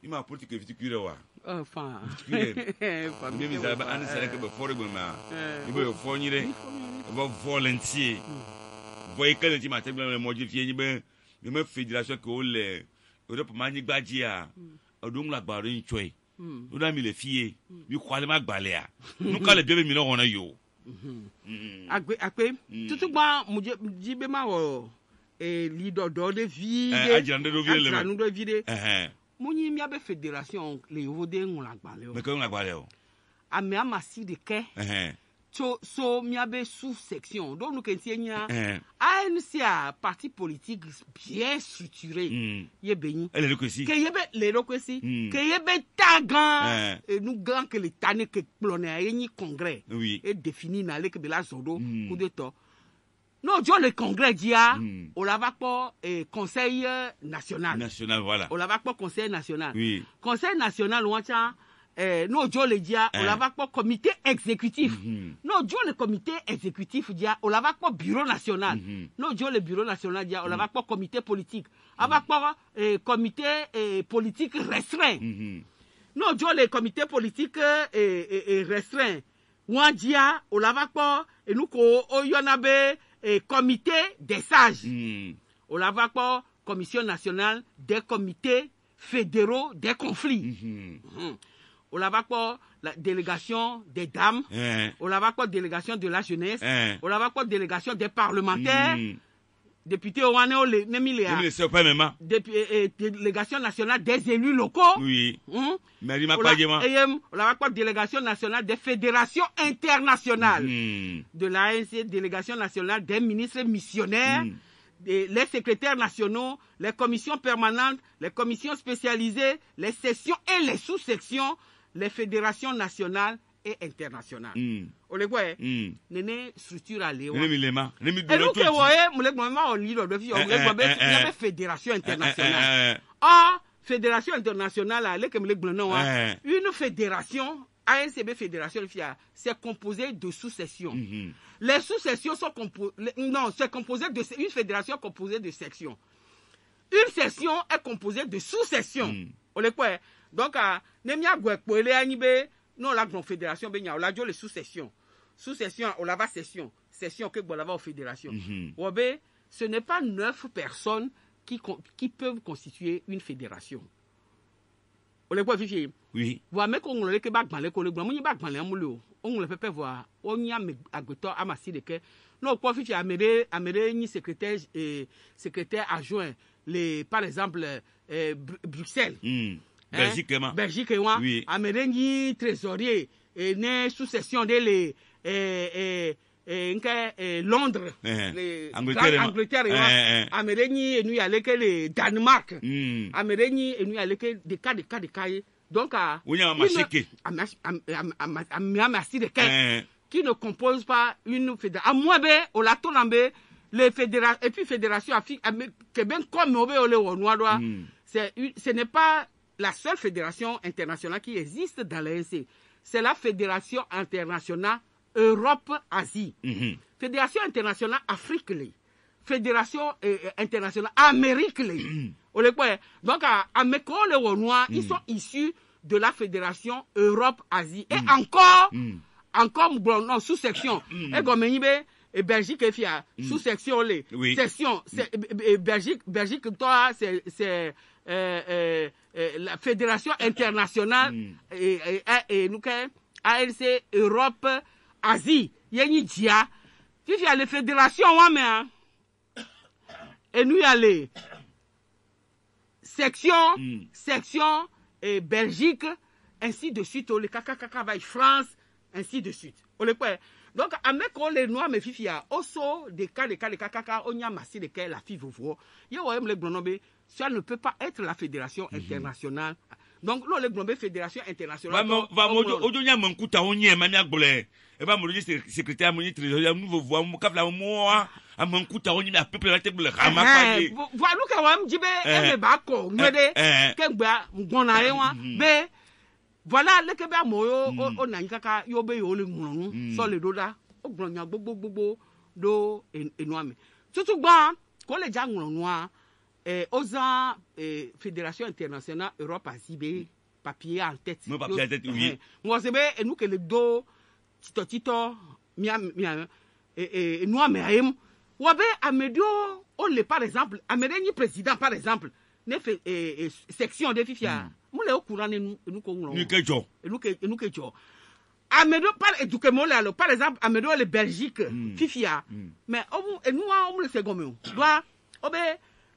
il m'a apporté que viticule wa enfin mais ça ba an sare que ba fore bon ma il ba fognire ba volontiers voyez que tu m'as tellement modifié ni ben même fédération que le Europe mani gbajia odun la gbaro in choi nous a mis les filles lui croire ma gbalea nous quand les bébés mi no wona yo agbe tutu gba mo ji be ma wo li dodo de vie ajande do vie le nous do vie mo nyi mi abe fédération le yo de ngun la gbale o mais que la gbale o ame amasi de ke so mi abe sous section donc nous kentienya ANC a parti politique bien structuré yebeni elle le kwesi que yebe le lokwesi que yebe tagan et nous grand que l'état ne que ploné yeni congrès et défini na le que la zodo coup de temps non jo le congrès dia on la va pas conseil national voilà on la va pas conseil national conseil national on tient no jo le dia on la va pas comité exécutif no jo le comité exécutif dia on la va pas bureau national no jo le bureau national dia on la va pas comité politique on va pas comité politique restreint no jo le comité politique restreint on dia on la va pas et nous ko oyonabe comité des sages on la va pas commission nationale des comités fédéraux des conflits on la va pas la délégation des dames, on la va pas délégation de la jeunesse, on la va pas délégation des parlementaires, députés on délégation nationale des élus locaux, on la va pas délégation nationale des fédérations internationales, de l'ANC, délégation nationale des ministres missionnaires, les secrétaires nationaux, les commissions permanentes, les commissions spécialisées, les sections et les sous-sections, les fédérations nationales et internationales. On les voit, nene structure à l'éo. Et nous que voyez, nous les fédération internationale. Ah, fédération internationale, une fédération, ANCB fédération, c'est composé de sous-sections. Les sous-sections sont composées, non, c'est composé de une fédération composée de sections. Une section est composée de sous-sections. On les voit. Donc, nemia gwekpo ele anibe non la grande fédération benya la jo les sous-sections. Sous-section on la va section que bon la va aux fédérations. Obe, ce n'est pas 9 personnes qui peuvent constituer une fédération. On les voit vivre. Oui. Voir mais qu'on le que ba gban le ko le gban mo ni ba gban le amulo. On le peut voir. On y a agbeto amasi de que non pour vivre amere ni secrétaire adjoint les par exemple Bruxelles. Belgique oui. Améringi trésorier et né sous-section de Londres Angleterre Améringi et nous allait que le Danemark Améringi et nous allait que des cas donc qui ne compose pas une fédération à moi on la tourne les fédérations et puis fédération que bien comme on veut le noir ce n'est pas la seule fédération internationale qui existe dans l'ANC, c'est la Fédération internationale Europe-Asie, Fédération internationale Afrique, Fédération internationale Amérique. Donc, à Meko, les Renois, ils sont issus de la Fédération Europe-Asie. Et encore, non, sous-section. Et Belgique, sous-section, section, Belgique, toi, c'est la Fédération internationale et nous ANC Europe Asie yeni dia tu fais les fédérations mais et nous y aller section et Belgique ainsi de suite le kaka va France ainsi de suite on le peut donc avec les noirs me fifia oso de kaka on y a massé de la fille vous yo aime le glonombe ça ne peut pas être la fédération internationale. Donc, là, le fédération internationale. Aujourd'hui, mon coup, on y est, mania bolé. Et va me dire, secrétaire, mon trésorier, nous voyons, mon cap, là, moi, à mon coup, on y est à peu près la tête, le ramasse. Voilà, nous, quand même, jibe, et bako, nous, kemba, m'gonarewa, mais, voilà, le keba, moyo, on a kaka, yobe, yole, mounou, sur le doda, au glonia, bobo, do, et noame. Surtout, quand les gens, noir, Osa Fédération internationale Europe Asie papier en tête. Moi papier en tête oui. Moi c'est bien nous que le do tito mia et nous amérim. Wabe amedio on le par exemple amédeni président par exemple ne fait section de fifia. Moi le au courant nous ko nglo. Nous que jo. Amedo par éduquer moi là par exemple amedo le Belgique fifia. Mais nous on le second doit obe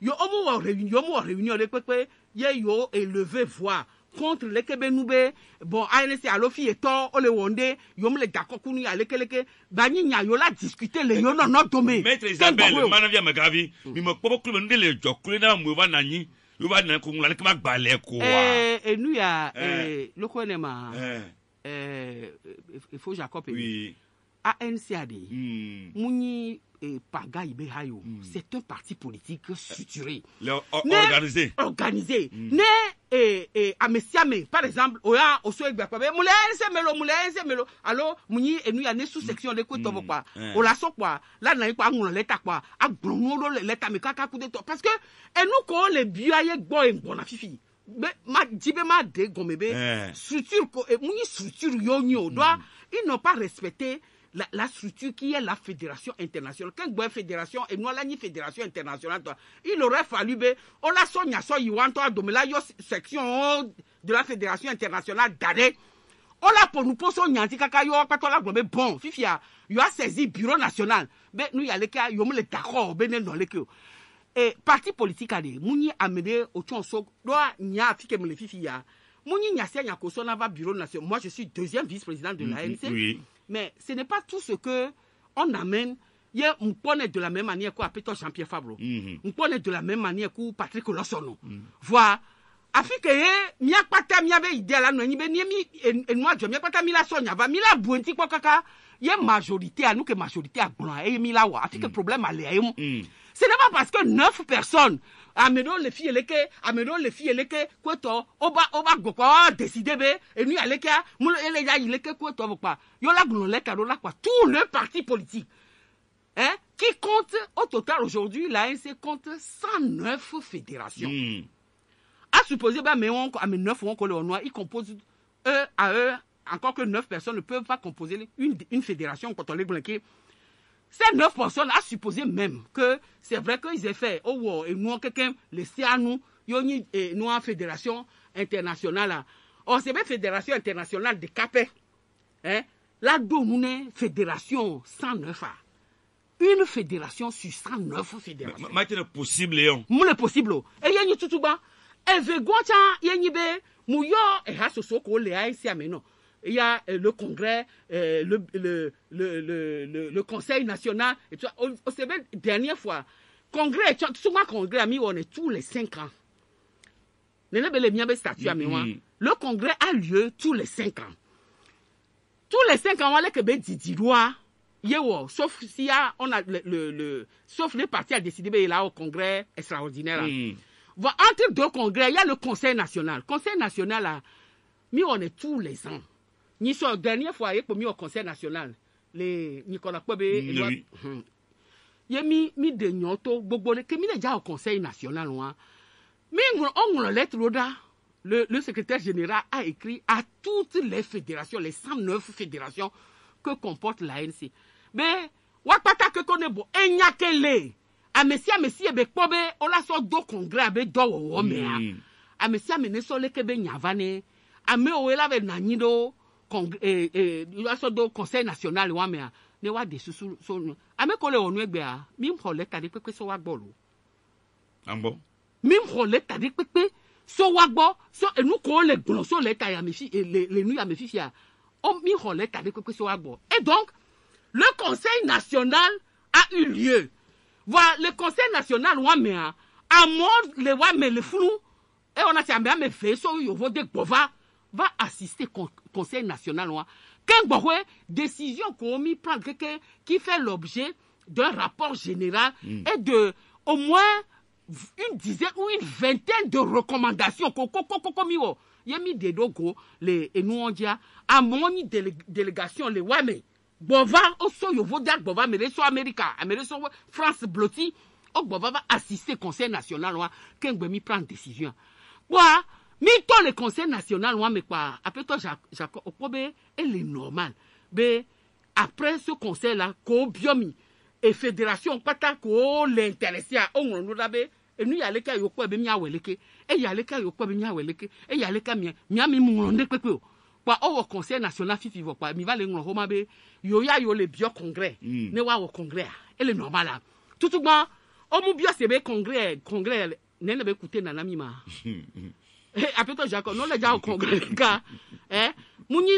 yo omo réunion de pepe yo élevé voix contre les Kebenoube bon ANC alofi eto ole wonde yo me le d'accord kunu ya lekeleke bani nya yo la discuter le yo non domaine maître Isabelle manavia magavi mi mo popo club ndele jokule na mu va nanyi yo va na kungula le kama gbale ko et nous ya le konema il faut Jacob oui ANCAD muni Paga Ibe Hayo, c'est un parti politique structuré. Organisé. Ne amesiame par exemple oya oso egbapabe mulense melo alors muni enu ya ne sous section de ko tobo kwa o la so kwa la na kwa ngolo leta kwa agbonwo lo leta me kaka ku de to parce que enu ko le biaye gbo engbo na fifi ma dibe ma de gomebe structure ko muni structure yo nyo doit ils n'ont pas respecté la structure qui est la fédération internationale. Quand vous fédération et nous la fédération internationale, il aurait fallu on la sonia so yiwanto adomela yo section de la fédération internationale d'arrêt. On la pour nous poser nyanti kaka yo pato la globe bon fifia yo a saisi bureau national. Ben nous y a les cas yo me le d'accord ben dans les que et parti politique a dit mouni amené au chonso doit nya fike me le fifia. Mouni nya sia nya ko so na va bureau national. Moi je suis deuxième vice-président de l'ANC. Oui. Mais ce n'est pas tout ce que on amène. On connaît de la même manière qu'Apeto Jean-Pierre Fabro. On connaît de la même manière que Patrick Lossono. Voilà. Afrique, mia pata mia be idée là, ni be ni et moi je mia pata mila sonya va mila buenti kwa kaka. Y a majorité à nous que majorité à blanc et mila wa. Afrique problème à l'air. Ce n'est pas parce que 9 personnes amenons les filles les quoi oba gokwa décider be et nous aller ka mou les ya il que quoi to pas yo la blon les cadeau là quoi tout le parti politique qui compte au total aujourd'hui l'ANC compte 109 fédérations à supposer mais on à 9 on colle au noir ils composent encore que 9 personnes ne peuvent pas composer une fédération quand on les blanquer. Ces 9 personnes a supposé même que c'est vrai qu'ils aient fait et nous quelqu'un laissé à nous yoni et nous en fédération internationale on c'est bien fédération internationale de Capet là d'où nous est fédération 109 une fédération sur 109 fédérations maintenant possible Léon le possible et yoni tutuba et vegocha yoni be muyo et ha soso ko le a ici ameno. Il y a le congrès, le conseil national. Et tout ça. On s'est bien, dernière fois, congrès, souvent congrès, on est tous les 5 ans. Le congrès a lieu tous les 5 ans. Tous les 5 ans, on a que sauf si on a sauf les partis à décider là au congrès extraordinaire. Entre deux congrès, il y a le conseil national. Conseil national, là, on est tous les ans. Ni sur dernière fois il mis au conseil national les Nicolas Kobe il mi de nyoto gbogbo le que mi déjà au conseil national loin mais on lettre le secrétaire général a écrit à toutes les fédérations les 109 fédérations que comporte l'ANC mais wakata que connaît bon enyakele a messia be kobe on la so do congrès be do wo me a messia me ne so le kebe nyavane a me o la be nanyido conseil national wa me ne wa de susu so ame ko le onu egbe a mi mpo leta de pepe so wa gbo lo ambo mi mpo leta de pepe so wa gbo so enu ko le gbon so leta ya me fi le nu ya me fi a o mi mpo leta de pepe so wa gbo et donc le conseil national a eu lieu voilà le conseil national wa me a mort le wa me le flou et on a tiambé me fait so yo vo de gbova va assister au conseil national. Quand décision qu'on m'y prend qui fait l'objet d'un rapport général et de au moins une dizaine ou une vingtaine de recommandations. Il y a mis des dogo les et nous on dit à mon délégation les ouais mais bova au so yo vodak bova mais les so Amérique France blotti va assister au Conseil national, quand il prend une décision. Quoi? Mais toi, le Conseil national, mais quoi? Après toi, Jacob, elle est normale. Mais après ce conseil-là, qu'on biomi, et fédération, pas tant qu'on l'intéressé à on nous l'avait, et nous, il y a les cas, il y a quoi, bien, et il y a les cas, il y a quoi, bien, et il y a les cas, miami, mon nez, quoi, au Conseil national, fifi, quoi, mi va les romabe, yo ya yo le bio congrès, ne wa au congrès, elle est normale. Tout le monde, au mon bio, c'est congrès, n'est pas écouté, nanamima. Après toi, Jacob, non, les gens au congrès, car, mouni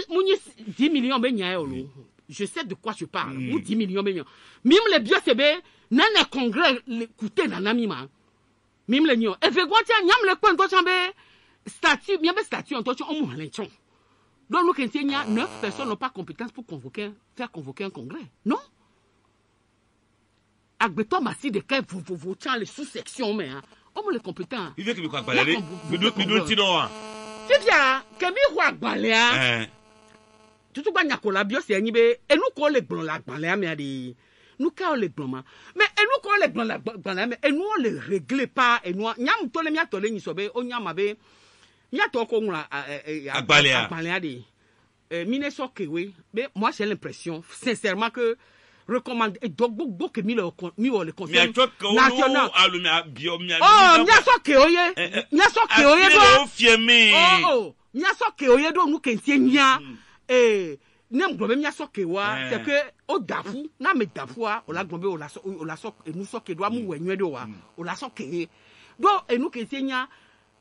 10 millions, ben, je sais de quoi je parle, ou 10 millions, ben, même les bio, c'est ben, n'a le congrès, l'écouter, nanamima. Même les nions, et fait quoi, tiens, n'y a le point, toi, chambe, statut, n'y a pas statut, en toi, tu as un l'enchon. Donc, nous, quand il y a 9 personnes n'ont pas compétence pour faire convoquer un congrès. Non? Agbeto Massi de quel vous les sous-sections, mais, on les compétents. Il veut que vous parlez, mais nous tirons. C'est bien, que vous avez tout le monde a collaboré, c'est un et nous, qu'on les blancs, la balai, mais nous, quand les blancs, mais nous, qu'on les blancs, la balai, et nous, on les règle pas, et nous, n'y a pas de miatolé, ni sobe, on y a mabe. Il y a tout à Baléade. Mais moi, j'ai l'impression, sincèrement, que recommander beaucoup que mis le conseil national. Oh, il y a ça que oye. Il y a ça que oye. Oh, il y a ça que oye, donc nous, qu'un nia. Et, n'aime pas bien ça que wa. C'est que, au dafou, n'a mais dafou, on l'a globé, on l'a so, et nous, ça que doit mourir, on l'a so que. Donc, et nous, qu'un nia.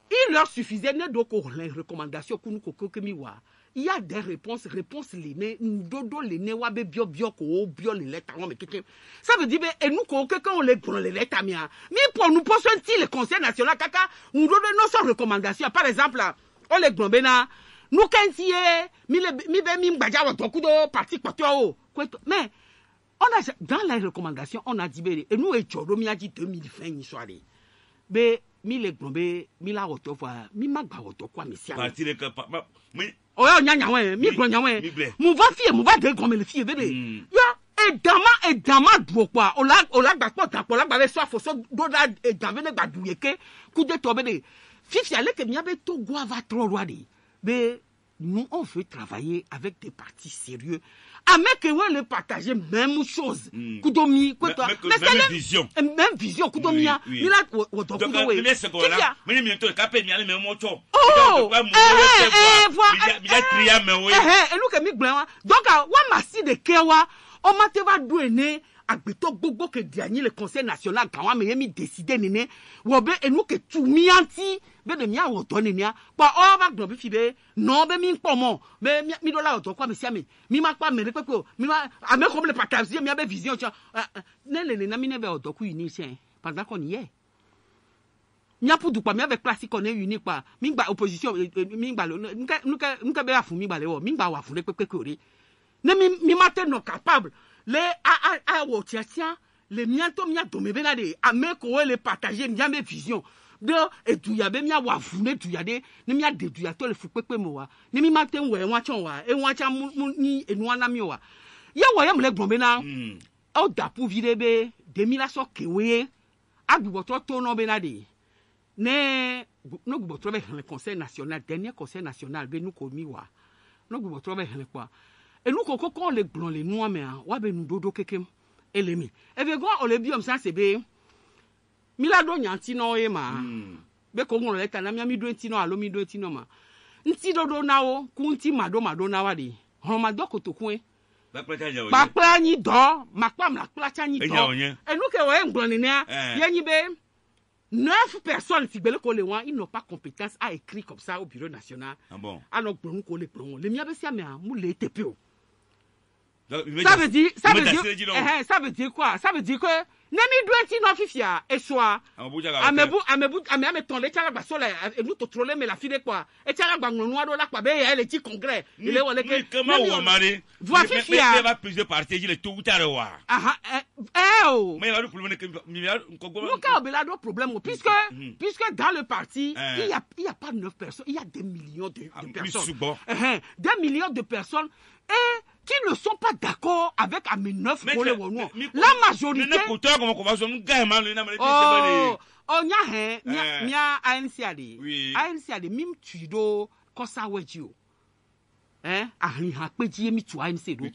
Il leur suffisait de les recommandations que nous avons. Il y a des réponses les dodo les wabe bio ko bio les lettres ça veut dire et nous quand on les prend les lettres mais pour nous poser le conseil national kaka nous donne nos recommandations par exemple on les globena nous quand si mi gbaja wa dokudo parti kwato mais on a dans les recommandations on a dit et nous et Choromi a dit 2020 ni soirée mais mi le globé mi la auto fois mi magba auto quoi mais si parti le mais oh nya ouais mi gbo nya ouais mu va fie mu va de comme le fie bébé ya et dama do quoi o la gba po ta po la gba le so afo so do da e dame ne gba duye ke ku de to bébé fifi ale que mi abe to go va trop roi de mais nous on veut travailler avec des partis sérieux avec eux le partager même chose kudomi quoi toi même vision kudomi mi la o do kudo we mais mi to ka pe mi ale me mo cho voilà mi ya kriya me we et nous que mi gblin donc wa masi de kewa o ma te va douene agbeto gbogbo ke diani le conseil national kan wa me mi décider nene wo be enu ke tu mi anti be de mi awo to nene pa o ba gbo bi fi be no be mi npo mo be mi do la o to kwa me sia mi ma pa me re pepe mi ma ame ko le partager mi abe vision cha ne na mi ne be o to ku uni se pendant qu'on y est mi a pour du pa mi abe classique on est unique pa mi gba opposition mi gba nka be afu mi gba le wo mi gba wa fu le pepe ko re ne mi ma te no capable les les mianto mia domebena de ameko le partager mia mes vision de et tu ya be mia wa fune tu ya de ne mia de tu ya to le fu pepe mo wa ne mi maten we wa chon wa e wa cha ni enu ana mi wa ya wa ya mle gbonbena o da pu videbe de mi la so kewe agbo to no bena de ne no gbo to be le conseil national dernier conseil national be nu ko mi wa no gbo to be le quoi. Et nous, quand on les blonds, les noirs, mais on va nous dodo kekem, et les mi. Et bien, quand on les biome, ça, c'est bien. Milado nyantino, et ma. Mais quand on les tana, mi do tino, alo mi do tino, ma. Nti dodo nao, kunti mado na wadi. On m'a do kotokwe. Bakla ni do, makwa mlakla ni do. Et nous, quand on est blonds, y a 9 personnes, si belle coléwan, ils n'ont pas compétence à écrire comme ça au bureau national. Ah bon? Alors, blonds, les blonds. Les miens, c'est un moulé TPO. Ça veut dire quoi? Ça veut dire que Nemi doit être non fifia et soit amebu ton les tchala basole et nous totrolé mais la fille quoi et tchala bang noir do la quoi be elle est congrès il est wala que comment on mari voix fifia va plus de parti il est tout tard wa oh mais le problème que nous ka belado problème puisque dans le parti il y a pas 9 personnes il y a des millions de personnes des millions de personnes et qui ne sont pas d'accord avec Ameneuf pour le Renou. La majorité. Oh, nya ANC ade. ANC ade mim tuido kosa wejio. Ahin hakpeji mi tu ANC do.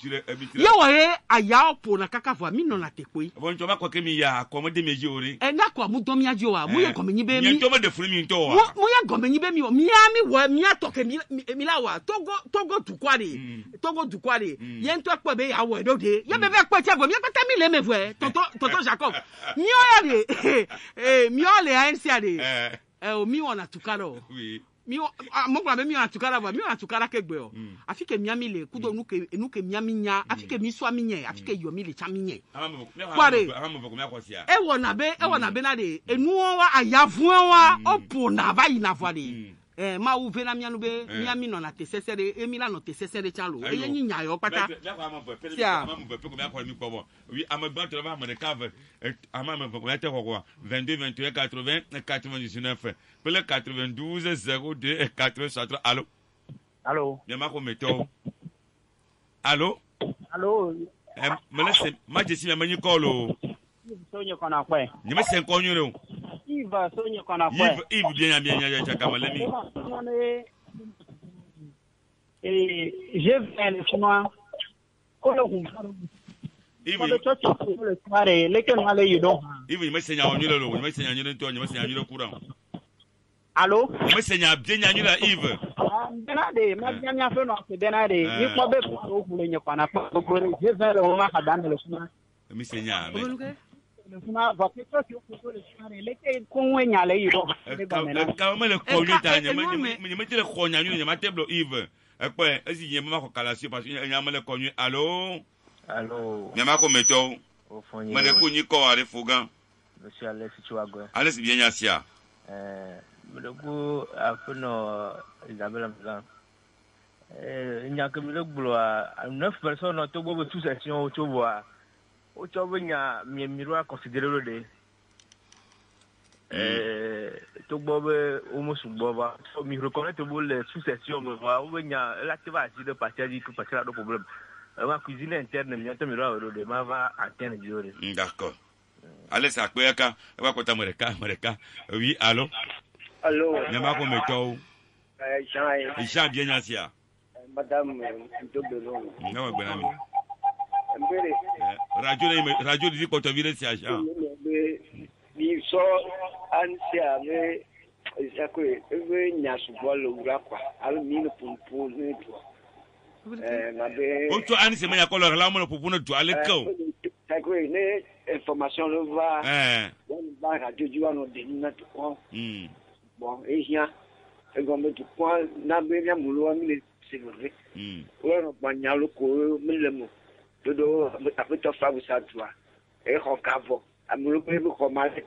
Ye wo aya opo na kakafo mi no na tekwe. Bon to ma kwa kemi ya akomode meji ori. Na kwa mu domi aji wa mu ye gomenyi be mi. Nto ma de furi mi nto wa. Mu ye gomenyi be mi o. Mi wo mi atoke mi la wa. Togo dukwade. Togo dukwade. Ye nto pe be ya wo edo de. Ye be pe ti agbo mi pata mi le mevwe. Tonton Jacob. Mi o ya de. Mi o le ANC ade. O mi wona tukaro. Oui. Mi mo kwa be mi wona tukara ba. Mi wona tukara kegbe o. Afike miami le kudo nuke miami nya. Afike mi so ami nye. Afike yomi le chami nye. Kware. E wona be na de. Enu wa ayavu wa opo na ba yi na vo de. Ma ou vena mianu be miami no na te sesere emila no te sesere chalo eye nyinya yo pata oui amagba te va me cave amama ko mete ko 22 21 80 99 pele 92 02 84 allô bien ma ko meto allô melese majesi me manyi call sonye kona kwe ni me sen konyo re Iva sonye kona kwe Iva bien chaka malemi je vais le chinois kolo kumfaro Iva le chochi le tware leke ngale yudo Iva ni me senya onyule lo ni me senya nyule nto ni me senya nyule kura Allô ni me senya bien nyule Iva benade ma bien nya fe no se benade ni ko be ko kule nye kona ko je vais le ma kadane le chinois mi senya Funa va que toi tu peux le faire les que konwe nyale yido ka me le konyu ta nya me me tele konya nyu nya ma teblo Yves ekwe esi nya ma ko kalasi parce que nya me le konyu allô nya ma ko meto me le konyu ko are fugan monsieur Alex Chiwagwe Alex bien nya sia me le ko afuno Isabelle Mzan nya que me le glo a 9 personnes to go tout section to boa o chobanya miemiro a considérer le to bobe o mo suboba so mi reconnaître bo les sous-sections me va o banya la te va agir de partir du tout partir de problème ma cuisine interne mi to miro o de ma va antenne diore d'accord allez ça kweka va kota mereka oui allô nyama ko meto Jean bien asia madame Ndobelon ngawa gbenami radio di ko to vile si aja ni so ansia me isakwe ewe nyasu bolo urakwa alu mino pumpu ni to na be o to ansia me yakolo la mo pumpu no to ale ko sakwe ne information le va ba radio juwa no de na to ko bon ehia e gombe to ko na be ya mulo mi le segure o no banyalo ko mi le mo todo apeta fa busatwa e hokavo amulu pe ko ma te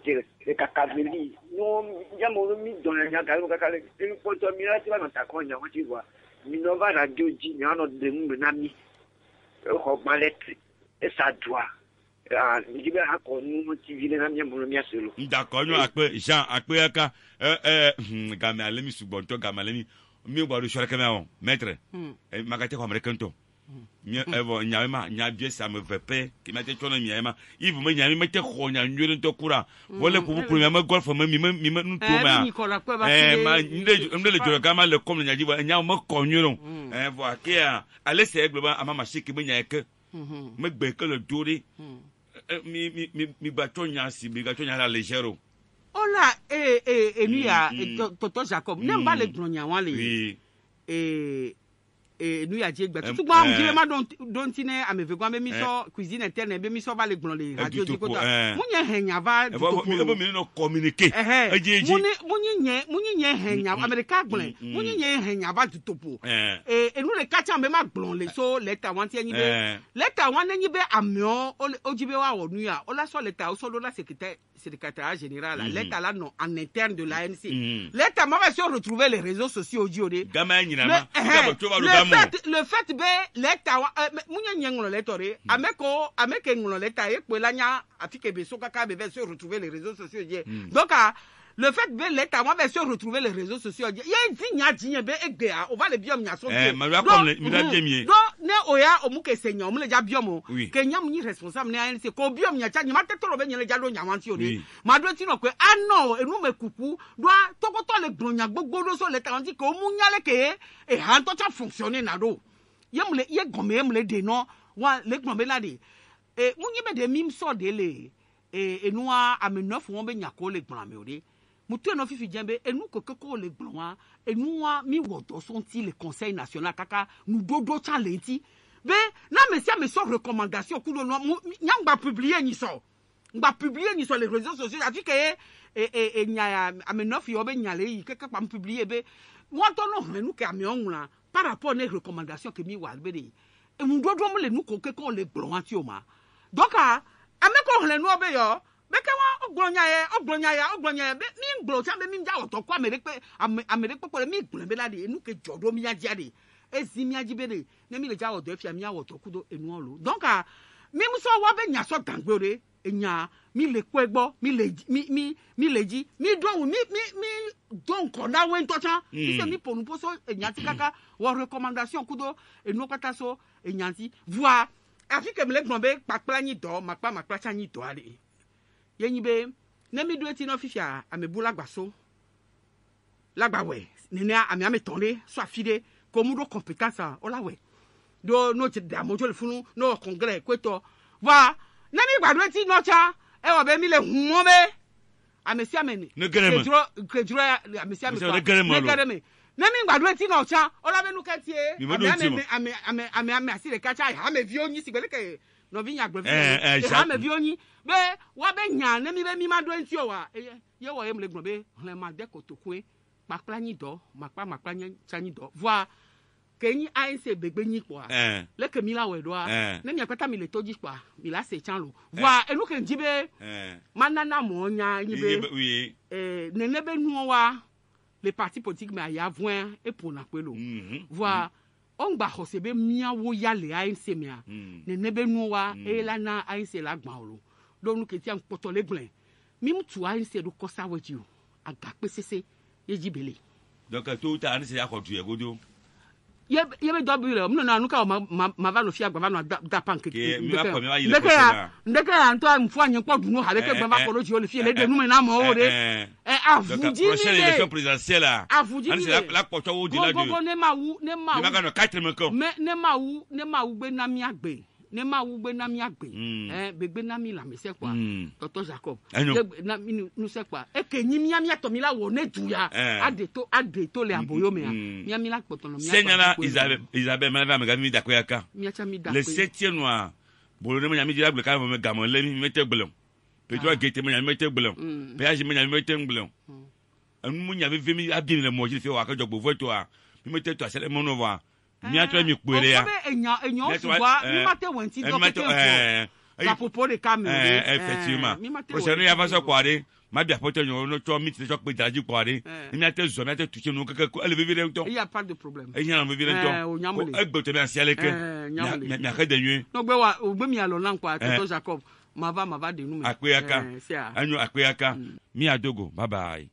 kakaveli no yamo mi don ya ga ko kakale ni ko to mi ra ti ba na ta ko nya wo ti wa mi no va radio ji nya no de mu na mi e ko ma le e sa dwa mi be ha ko nu ti vi na mi amulu mi aselo d'accord no ape Jean ape aka game alemi sugbonto game alemi mi gba do sore keme on maître magate ko americanto mi evo nyama nya bie ça me fait peur qui m'a été tourné miama il me nya mi mete khonya nyure nto kura wole ku pour mi golf mi nu to ma ma ndele joro kama le comme nya diwa nya mo konyuro vo kia ale se global ama machine mi nya ke me gbe ke le dori mi gba to nya si mi gba to nya la légero ola enu ya Tonton Jacob ne ba le gronya wan le nous ya je gbe tout gba mu ma don tine ameve gba mi so cuisine interne be mi so va le gbon le radio di ko ta munye henya va mi no communiquer munye henya america gbon munye henya va du topo nous le kacha be ma gbon le so leta wan ti enyi be leta wan enyi be amio ojibe wa onu ya o la so leta o so lo la secrétaire général leta là non en interne de l'ANC leta ma va se retrouver les réseaux sociaux aujourd'hui le fait be leta munye nyengolo letore ameke ngolo leta e pe lanya afike be so kaka be se retrouver les réseaux sociaux donc le fait be leta moi be se retrouver les réseaux sociaux ye dit nya be egbe on va le bien nya so ma comme mi da bien mieux ne oya omuke senya omule ja biomo ke nyam ni responsable ne ANC ko biom nya cha nyama tetoro be nyele ja do nyawanti ore ma do ti no pe ano enu me kuku do tokoto le gbonya gbogbo do so le tanti ko mu nyale ke e han to cha fonctionner na do yemule ye gome yemule de no wa le gbon be la de e mu nyi be de mim so de le enu a amenofo won be nya ko le gbon ame ore mutu no fifi djembe enu kokoko le gbon wa enu wa mi wodo sonti le conseil national kaka nous dodo chalenti be na me so recommandation ku do no nyangba publier ni so ngba publier ni so les réseaux sociaux a dit que nya amenof yo be nya le yi keke pa publier be mo to no enu ke ami onwura par rapport les recommandations que mi wa be de e mu dodo mo le nu kokoko le gbon wa ti o ma donc ameko le nu obe yo beke wa ogbonya be mi ngbo cha be mi nja oto kwa amere pe mi gbon be la de enu ke jodo mi aja de ezi mi aji be de ne mi le ja odo afia mi awoto kudo enu olo donc mi so wa be nya so gangbore enya mi le ko egbo mi le ji mi don ko na we nto chan mi se mi ponu poso enya ti kaka wa recommandation kudo enu kata so enya ti voir afi ke mi le gbon be papla ni do makpa cha ni do ale yenyi be ne mi do eti no fifia amebula gbaso lagbawe nene ami tonde so afide ko mu do compétence o lawe do no ti da mojo le funu no congrès kweto va ne mi gbadu eti no cha e wo be mi le humo be amesi ameni ne gereme kredro amesi ameni ne gereme ne mi gbadu eti no cha o la be nu ketie ami asire kacha ha me vi onyi sigbele ke no vi nya gbevi ha me vi onyi be wa be nya ne mi be mi ma do enti o wa ye wo em le gbon be le ma de ko to kwe makpa nyi do makpa nya cha nyi do voir que ni ANC begbe nyi kwa le ke mi la we do ne mi akata mi le toji kwa mi la se chan lo voir enu ke njibe manana mo nya nyi be ne be nu wa les partis politiques mais ya voin et pour na pelo voir on ba hosebe miawo ya le ANC mia ne be nu wa e la na ANC la gba lo do nu ke ti an poto le glen mi mtu ANC do kosa weji o aga pesese yeji bele donc tout ta ANC ya ko tu e godo ye be double mo na nu ka ma va lo fi agba va no da panke ndeke ya nto mfu anyen podu no habe ke gba va ko lo ji o le fi le de nu me na mo o de avuji ni prochaine élection présidentielle avuji la pocho wo de la de ne ma wu ma ga no 4 me ko ne ma wu gbe na mi agbe ne ma wu gbe na mi agbe begbe na mi la me se kwa Dr Jacob na mi nu se kwa e ke nyi mi to mi la wo ne du ya ade to le aboyo me mi la poto no mi Senyala Isabelle ma me ga mi da ko yaka le 7e noir bolo ne mi dira ble ka me ga mo le mi mete gblon pe to gete me mete gblon pe aji me mete gblon anu mu nya ve mi abi le mo ji fe wa ka jogbo voto a mi mete to asele mo no wa mi atwa mi kpere ya enya suwa mi mate wenti do ke la popo de camera effectivement prochaine ya va so kware ma bia poto nyo no to mi te so pe daji kware mi ate zo mi ate tuche no keke ele vivre nto il y a pas de problème e nya no vivre nto e gbo te mi asiale ke mi akede nyu no gbe wa ogbe mi alo nan kwa Dr Jacob ma va de nu me akwe aka anyu akwe aka mi adogo bye bye.